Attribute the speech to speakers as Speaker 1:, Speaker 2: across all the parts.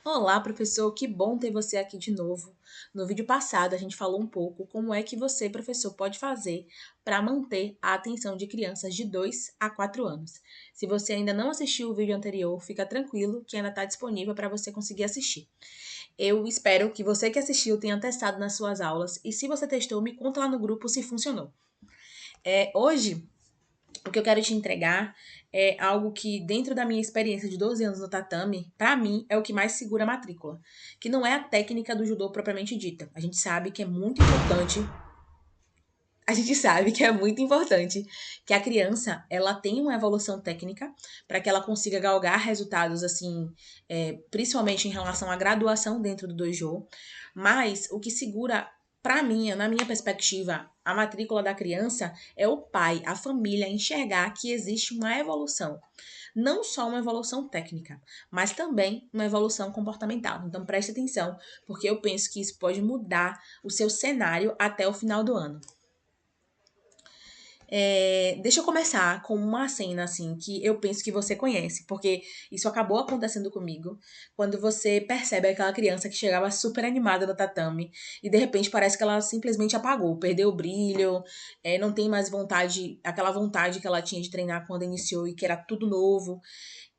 Speaker 1: Olá, professor, que bom ter você aqui de novo. No vídeo passado, a gente falou um pouco como é que você, professor, pode fazer para manter a atenção de crianças de 2 a 4 anos. Se você ainda não assistiu o vídeo anterior, fica tranquilo que ainda está disponível para você conseguir assistir. Eu espero que você que assistiu tenha testado nas suas aulas e se você testou, me conta lá no grupo se funcionou. Hoje, o que eu quero te entregar é algo que, dentro da minha experiência de 12 anos no tatame, pra mim é o que mais segura a matrícula. Que não é a técnica do judô propriamente dita. A gente sabe que é muito importante. A gente sabe que é muito importante que a criança ela tenha uma evolução técnica para que ela consiga galgar resultados assim, principalmente em relação à graduação dentro do dojo. Mas o que segura para mim, na minha perspectiva, a matrícula da criança é o pai, a família enxergar que existe uma evolução. Não só uma evolução técnica, mas também uma evolução comportamental. Então preste atenção, porque eu penso que isso pode mudar o seu cenário até o final do ano. Deixa eu começar com uma cena, assim, que eu penso que você conhece, porque isso acabou acontecendo comigo, quando você percebe aquela criança que chegava super animada no tatame, e de repente parece que ela simplesmente apagou, perdeu o brilho, não tem mais vontade, aquela vontade que ela tinha de treinar quando iniciou e que era tudo novo.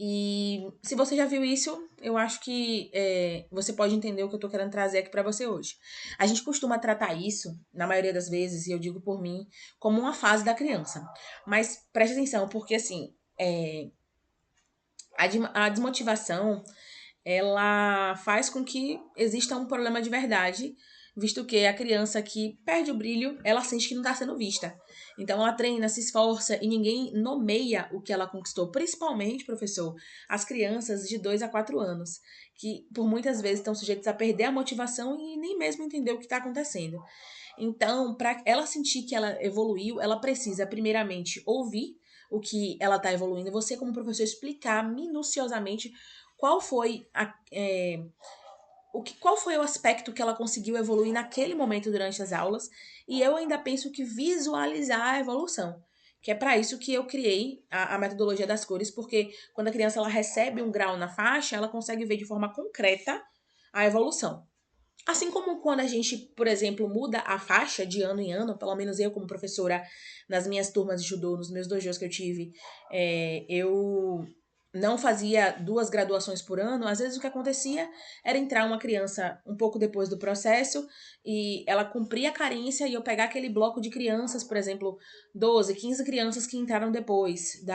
Speaker 1: E se você já viu isso, eu acho que você pode entender o que eu tô querendo trazer aqui pra você hoje. A gente costuma tratar isso, na maioria das vezes, e eu digo por mim, como uma fase da criança. Mas preste atenção, porque assim, a desmotivação ela faz com que exista um problema de verdade, visto que a criança que perde o brilho, ela sente que não está sendo vista. Então ela treina, se esforça e ninguém nomeia o que ela conquistou, principalmente, professor, as crianças de 2 a 4 anos, que por muitas vezes estão sujeitas a perder a motivação e nem mesmo entender o que está acontecendo. Então, para ela sentir que ela evoluiu, ela precisa primeiramente ouvir o que ela está evoluindo, você como professor explicar minuciosamente qual foi qual foi o aspecto que ela conseguiu evoluir naquele momento durante as aulas, e eu ainda penso que visualizar a evolução. Que é para isso que eu criei a metodologia das cores, porque quando a criança ela recebe um grau na faixa, ela consegue ver de forma concreta a evolução. Assim como quando a gente, por exemplo, muda a faixa de ano em ano, pelo menos eu como professora, nas minhas turmas de judô, nos meus dojos que eu tive, eu não fazia 2 graduações por ano, às vezes o que acontecia era entrar uma criança um pouco depois do processo e ela cumpria a carência e eu pegar aquele bloco de crianças, por exemplo, 12, 15 crianças que entraram depois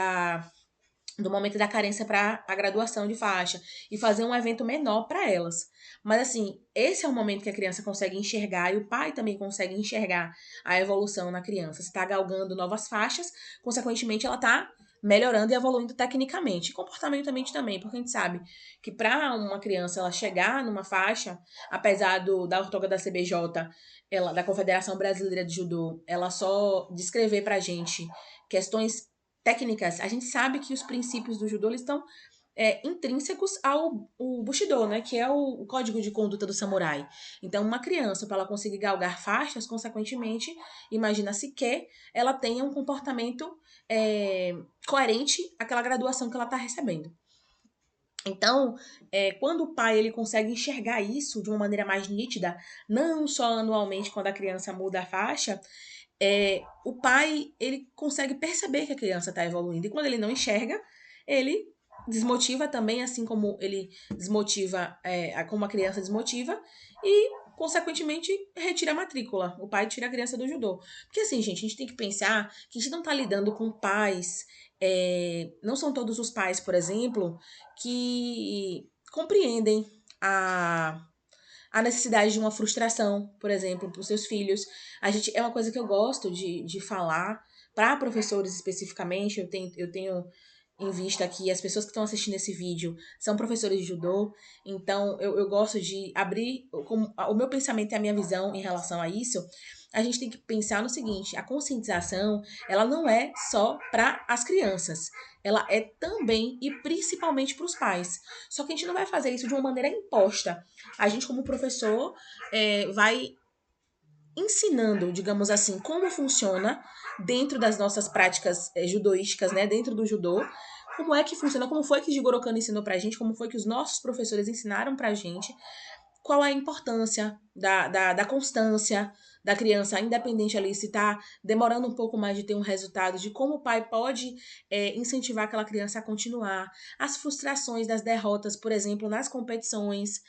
Speaker 1: do momento da carência para a graduação de faixa e fazer um evento menor para elas. Mas assim, esse é o momento que a criança consegue enxergar e o pai também consegue enxergar a evolução na criança. Se está galgando novas faixas, consequentemente ela está melhorando e evoluindo tecnicamente, e comportamentalmente também, porque a gente sabe que para uma criança ela chegar numa faixa, apesar da ortoga da CBJ, da Confederação Brasileira de Judô, ela só descrever pra gente questões técnicas, a gente sabe que os princípios do judô eles estão intrínsecos ao Bushido, né? Que é o código de conduta do samurai. Então, uma criança, para ela conseguir galgar faixas, consequentemente, imagina-se que ela tenha um comportamento coerente àquela graduação que ela está recebendo. Então, quando o pai ele consegue enxergar isso de uma maneira mais nítida, não só anualmente quando a criança muda a faixa, o pai ele consegue perceber que a criança está evoluindo. E quando ele não enxerga, ele desmotiva também, assim como ele desmotiva, como a criança desmotiva, e, consequentemente, retira a matrícula. O pai tira a criança do judô. Porque assim, gente, a gente tem que pensar que a gente não está lidando com pais. Não são todos os pais, por exemplo, que compreendem a necessidade de uma frustração, por exemplo, para os seus filhos. É uma coisa que eu gosto de falar para professores especificamente. Eu tenho em vista que as pessoas que estão assistindo esse vídeo são professores de judô, então eu gosto de abrir o meu pensamento e a minha visão em relação a isso. A gente tem que pensar no seguinte: a conscientização ela não é só para as crianças, ela é também e principalmente para os pais. Só que a gente não vai fazer isso de uma maneira imposta. A gente, como professor, vai ensinando, digamos assim, como funciona dentro das nossas práticas judoísticas, né, dentro do judô, como é que funciona, como foi que Jigoro Kano ensinou pra gente, como foi que os nossos professores ensinaram pra gente, qual é a importância da constância da criança, independente ali se está demorando um pouco mais de ter um resultado, de como o pai pode incentivar aquela criança a continuar, as frustrações das derrotas, por exemplo, nas competições,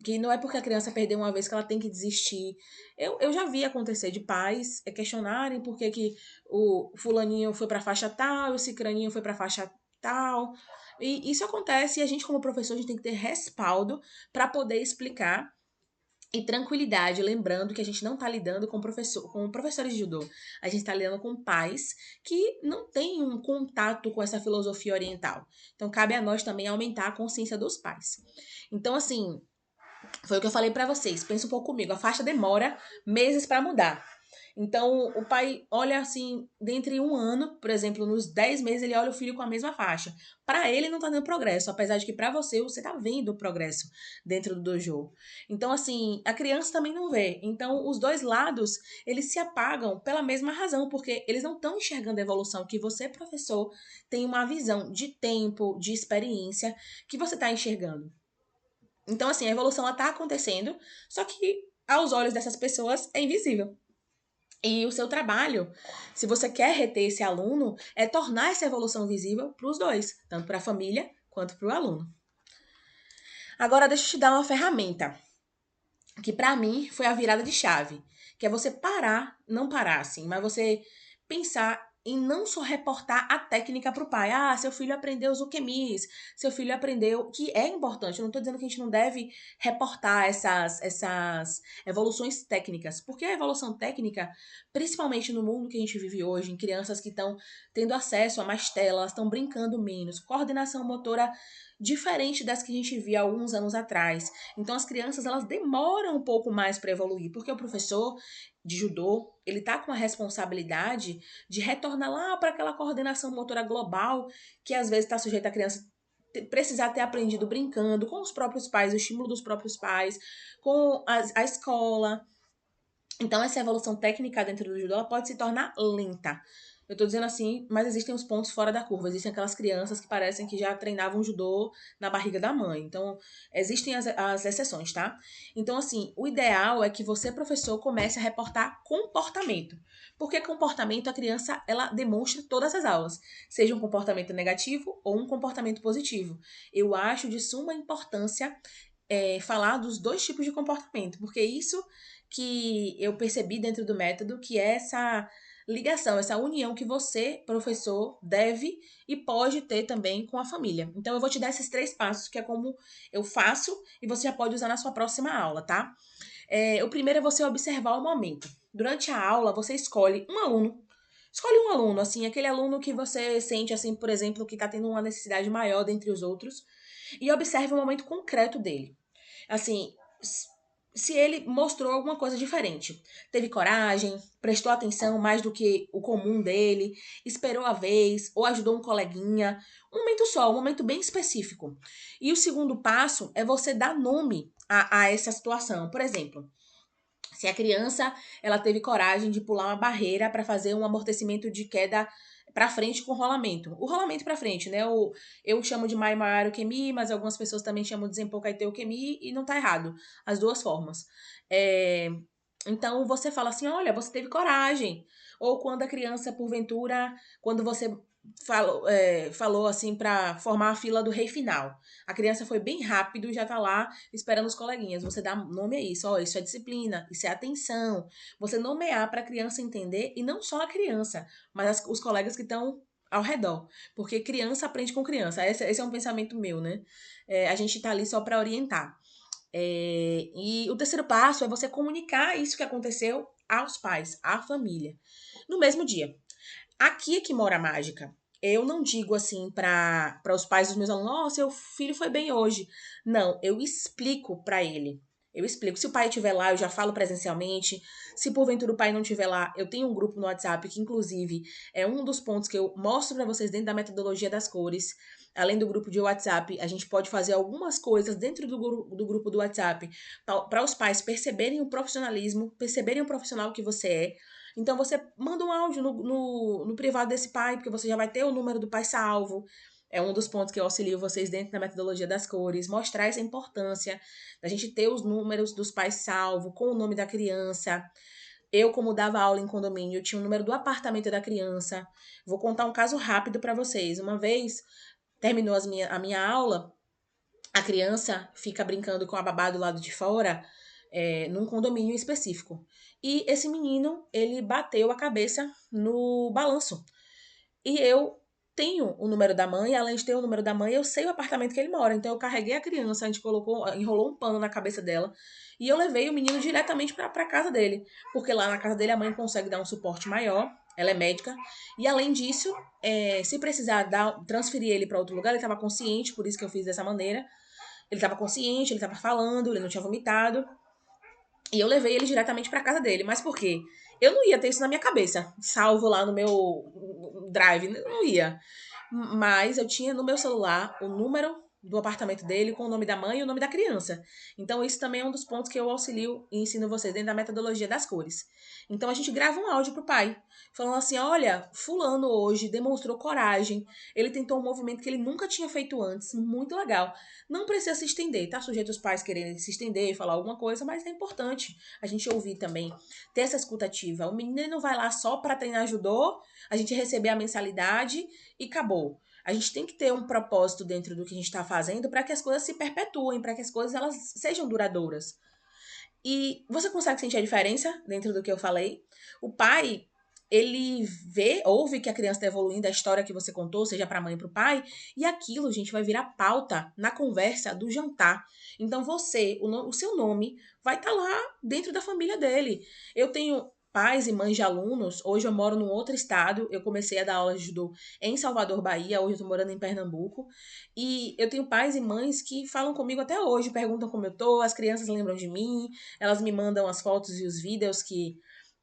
Speaker 1: que não é porque a criança perdeu uma vez que ela tem que desistir. Eu já vi acontecer de pais questionarem por que o fulaninho foi para a faixa tal e o cicraninho foi para a faixa tal. E isso acontece e a gente, como professor, a gente tem que ter respaldo para poder explicar e tranquilidade, lembrando que a gente não está lidando com professores de judô. A gente está lidando com pais que não têm um contato com essa filosofia oriental. Então, cabe a nós também aumentar a consciência dos pais. Então, assim, foi o que eu falei pra vocês. Pensa um pouco comigo. A faixa demora meses pra mudar. Então, o pai olha assim, dentre um ano, por exemplo, nos 10 meses, ele olha o filho com a mesma faixa. Pra ele não tá dando progresso, apesar de que pra você tá vendo o progresso dentro do dojo. Então, assim, a criança também não vê. Então, os dois lados, eles se apagam pela mesma razão, porque eles não estão enxergando a evolução que você, professor, tem uma visão de tempo, de experiência que você tá enxergando. Então, assim, a evolução ela tá acontecendo, só que aos olhos dessas pessoas é invisível. E o seu trabalho, se você quer reter esse aluno, é tornar essa evolução visível para os dois, tanto para a família quanto para o aluno. Agora, deixa eu te dar uma ferramenta, que para mim foi a virada de chave, que é você parar, não parar assim, mas você pensar em não só reportar a técnica para o pai. Ah, seu filho aprendeu os ukemis, seu filho aprendeu, que é importante. Eu não estou dizendo que a gente não deve reportar essas evoluções técnicas, porque a evolução técnica, principalmente no mundo que a gente vive hoje, em crianças que estão tendo acesso a mais telas, estão brincando menos, coordenação motora diferente das que a gente via alguns anos atrás. Então as crianças elas demoram um pouco mais para evoluir, porque o professor de judô, ele tá com a responsabilidade de retornar lá para aquela coordenação motora global que às vezes está sujeita a criança precisar ter aprendido brincando com os próprios pais, o estímulo dos próprios pais, com a escola. Então, essa evolução técnica dentro do judô ela pode se tornar lenta. Eu tô dizendo assim, mas existem os pontos fora da curva. Existem aquelas crianças que parecem que já treinavam judô na barriga da mãe. Então, existem as exceções, tá? Então, assim, o ideal é que você, professor, comece a reportar comportamento. Porque comportamento, a criança, ela demonstra todas as aulas. Seja um comportamento negativo ou um comportamento positivo. Eu acho de suma importância falar dos dois tipos de comportamento. Porque isso que eu percebi dentro do método, que é essa ligação, essa união que você, professor, deve e pode ter também com a família. Então, eu vou te dar esses 3 passos, que é como eu faço, e você já pode usar na sua próxima aula, tá? O primeiro é você observar o momento. Durante a aula, você escolhe um aluno. Escolhe um aluno, assim, aquele aluno que você sente, assim, por exemplo, que está tendo uma necessidade maior dentre os outros, e observe o momento concreto dele. Assim, se ele mostrou alguma coisa diferente. Teve coragem, prestou atenção mais do que o comum dele, esperou a vez, ou ajudou um coleguinha. Um momento só, um momento bem específico. E o segundo passo é você dar nome a essa situação. Por exemplo, se a criança ela teve coragem de pular uma barreira para fazer um amortecimento de queda para frente com rolamento. O rolamento para frente, né? Eu chamo de Mai Maiaro Kemi, mas algumas pessoas também chamam de Zenpo Kaiteu Kemi e não tá errado. As duas formas. Então você fala assim: olha, você teve coragem. Ou quando a criança, porventura, quando você falou assim para formar a fila do rei final. A criança foi bem rápido e já tá lá esperando os coleguinhas. Você dá nome a isso, ó, isso é disciplina, isso é atenção. Você nomear para a criança entender, e não só a criança, mas os colegas que estão ao redor. Porque criança aprende com criança. Esse é um pensamento meu, né? A gente tá ali só para orientar. E o terceiro passo é você comunicar isso que aconteceu aos pais, à família, no mesmo dia. Aqui é que mora a mágica. Eu não digo assim para os pais dos meus alunos: "Ó, seu filho foi bem hoje". Não, eu explico para ele. Eu explico. Se o pai estiver lá, eu já falo presencialmente. Se porventura o pai não estiver lá, eu tenho um grupo no WhatsApp que, inclusive, é um dos pontos que eu mostro para vocês dentro da metodologia das cores. Além do grupo de WhatsApp, a gente pode fazer algumas coisas dentro do grupo do WhatsApp para os pais perceberem o profissionalismo, perceberem o profissional que você é. Então você manda um áudio no privado desse pai, porque você já vai ter o número do pai salvo. É um dos pontos que eu auxilio vocês dentro da metodologia das cores, mostrar essa importância da gente ter os números dos pais salvo com o nome da criança. Eu, como dava aula em condomínio, eu tinha o número do apartamento da criança. Vou contar um caso rápido para vocês. Uma vez, terminou a minha aula, a criança fica brincando com a babá do lado de fora, num condomínio específico. E esse menino, ele bateu a cabeça no balanço. E eu tenho o número da mãe, além de ter o número da mãe, eu sei o apartamento que ele mora. Então eu carreguei a criança, a gente enrolou um pano na cabeça dela e eu levei o menino diretamente pra casa dele. Porque lá na casa dele a mãe consegue dar um suporte maior, ela é médica. E além disso, se precisar transferir ele para outro lugar, ele estava consciente, por isso que eu fiz dessa maneira. Ele estava consciente, ele estava falando, ele não tinha vomitado. E eu levei ele diretamente pra casa dele. Mas por quê? Eu não ia ter isso na minha cabeça, salvo lá no meu drive. Não ia. Mas eu tinha no meu celular o número do apartamento dele com o nome da mãe e o nome da criança. Então, isso também é um dos pontos que eu auxilio e ensino vocês dentro da metodologia das cores. Então, a gente grava um áudio pro pai, falando assim: olha, Fulano hoje demonstrou coragem, ele tentou um movimento que ele nunca tinha feito antes, muito legal. Não precisa se estender, tá sujeito os pais quererem se estender e falar alguma coisa, mas é importante a gente ouvir também, ter essa escuta ativa. O menino ele não vai lá só para treinar judô, a gente receber a mensalidade e acabou. A gente tem que ter um propósito dentro do que a gente está fazendo para que as coisas se perpetuem, para que as coisas elas sejam duradouras. E você consegue sentir a diferença dentro do que eu falei? O pai, ele ouve que a criança está evoluindo, a história que você contou, seja para a mãe e para o pai, e aquilo, gente, vai virar pauta na conversa do jantar. Então você, o seu nome, vai estar lá dentro da família dele. Eu tenho pais e mães de alunos, hoje eu moro num outro estado, eu comecei a dar aula de judô em Salvador, Bahia, hoje eu tô morando em Pernambuco, e eu tenho pais e mães que falam comigo até hoje, perguntam como eu tô, as crianças lembram de mim, elas me mandam as fotos e os vídeos que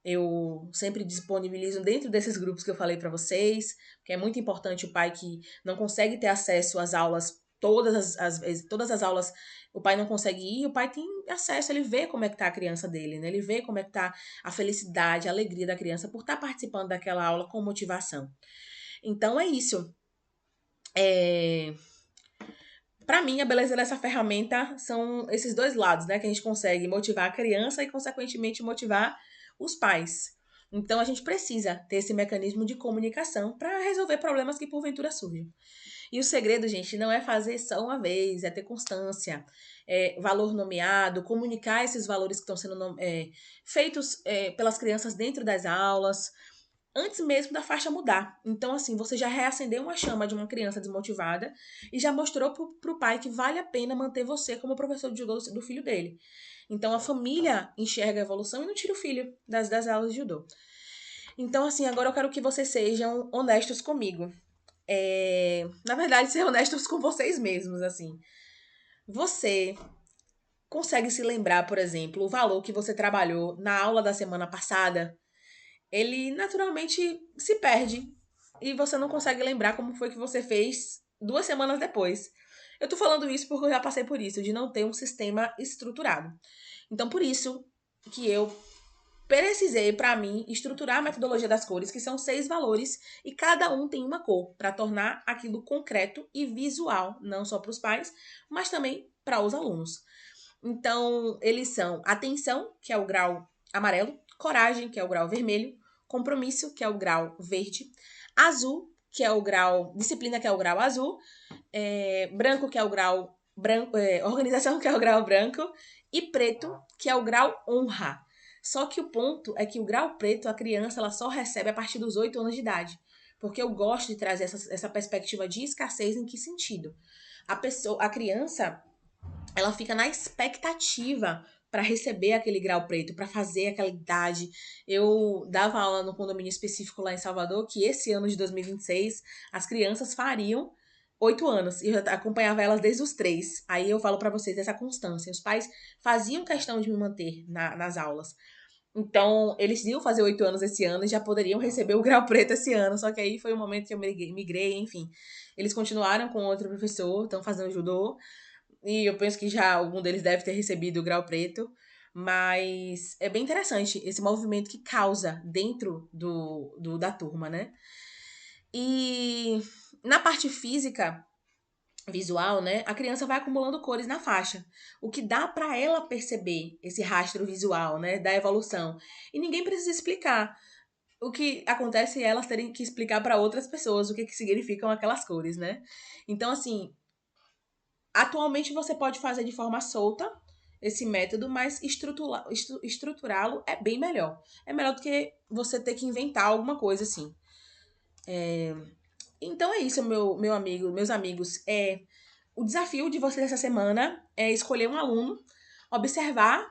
Speaker 1: eu sempre disponibilizo dentro desses grupos que eu falei para vocês, que é muito importante o pai que não consegue ter acesso às aulas, todas as aulas o pai não consegue ir, o pai tem acesso, ele vê como é que tá a criança dele, né? Ele vê como é que tá a felicidade, a alegria da criança por estar participando daquela aula com motivação. Então é isso. Para mim, a beleza dessa ferramenta são esses dois lados, né? Que a gente consegue motivar a criança e, consequentemente, motivar os pais. Então, a gente precisa ter esse mecanismo de comunicação para resolver problemas que porventura surgem. E o segredo, gente, não é fazer só uma vez, é ter constância, valor nomeado, comunicar esses valores que estão sendo feitos pelas crianças dentro das aulas, antes mesmo da faixa mudar. Então, assim, você já reacendeu uma chama de uma criança desmotivada e já mostrou pro pai que vale a pena manter você como professor de judô do filho dele. Então, a família enxerga a evolução e não tira o filho das aulas de judô. Então, assim, agora eu quero que vocês sejam honestos comigo. Na verdade, ser honestos com vocês mesmos, assim. Você consegue se lembrar, por exemplo, o valor que você trabalhou na aula da semana passada? Ele naturalmente se perde e você não consegue lembrar como foi que você fez 2 semanas depois. Eu tô falando isso porque eu já passei por isso, de não ter um sistema estruturado. Então, por isso que eu precisei, para mim, estruturar a metodologia das cores, que são 6 valores, e cada um tem uma cor, para tornar aquilo concreto e visual, não só para os pais, mas também para os alunos. Então, eles são atenção, que é o grau amarelo, coragem, que é o grau vermelho, compromisso, que é o grau verde, azul, que é o grau disciplina, que é o grau azul, branco, que é o grau branco, organização, que é o grau branco, e preto, que é o grau honra. Só que o ponto é que o grau preto, a criança ela só recebe a partir dos 8 anos de idade. Porque eu gosto de trazer essa perspectiva de escassez em que sentido? A criança, ela fica na expectativa para receber aquele grau preto, para fazer aquela idade. Eu dava aula no condomínio específico lá em Salvador, que esse ano de 2026 as crianças fariam 8 anos, e eu já acompanhava elas desde os 3. Aí eu falo para vocês essa constância. Os pais faziam questão de me manter nas aulas. Então, eles iam fazer 8 anos esse ano e já poderiam receber o grau preto esse ano. Só que aí foi o momento que eu migrei, enfim. Eles continuaram com outro professor, estão fazendo judô. E eu penso que já algum deles deve ter recebido o grau preto. Mas é bem interessante esse movimento que causa dentro da turma, né? E na parte física, visual, né, a criança vai acumulando cores na faixa, o que dá para ela perceber esse rastro visual, né, da evolução. E ninguém precisa explicar. O que acontece é elas terem que explicar para outras pessoas o que significam aquelas cores, né? Então, assim, atualmente você pode fazer de forma solta esse método, mas estruturá-lo é bem melhor. É melhor do que você ter que inventar alguma coisa assim. Então é isso, meu amigo, meus amigos. O desafio de vocês essa semana é escolher um aluno, observar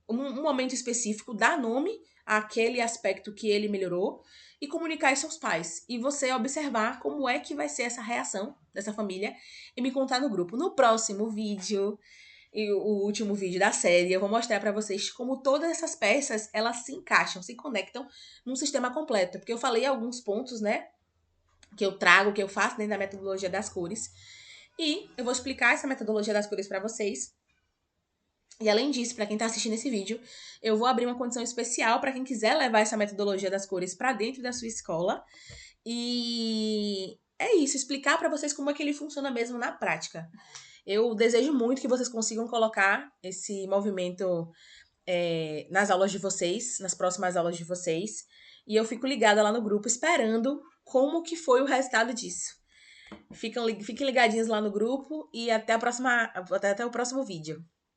Speaker 1: um momento específico, dar nome àquele aspecto que ele melhorou e comunicar isso aos pais. E você observar como é que vai ser essa reação dessa família e me contar no grupo. No próximo vídeo, e o último vídeo da série, eu vou mostrar para vocês como todas essas peças, elas se encaixam, se conectam num sistema completo. Porque eu falei alguns pontos, né, que eu trago, que eu faço dentro da metodologia das cores. E eu vou explicar essa metodologia das cores para vocês. E além disso, para quem está assistindo esse vídeo, eu vou abrir uma condição especial para quem quiser levar essa metodologia das cores para dentro da sua escola. E é isso, explicar para vocês como é que ele funciona mesmo na prática. Eu desejo muito que vocês consigam colocar esse movimento nas aulas de vocês, nas próximas aulas de vocês. E eu fico ligada lá no grupo esperando como que foi o resultado disso. Fiquem ligadinhos lá no grupo e até o próximo vídeo.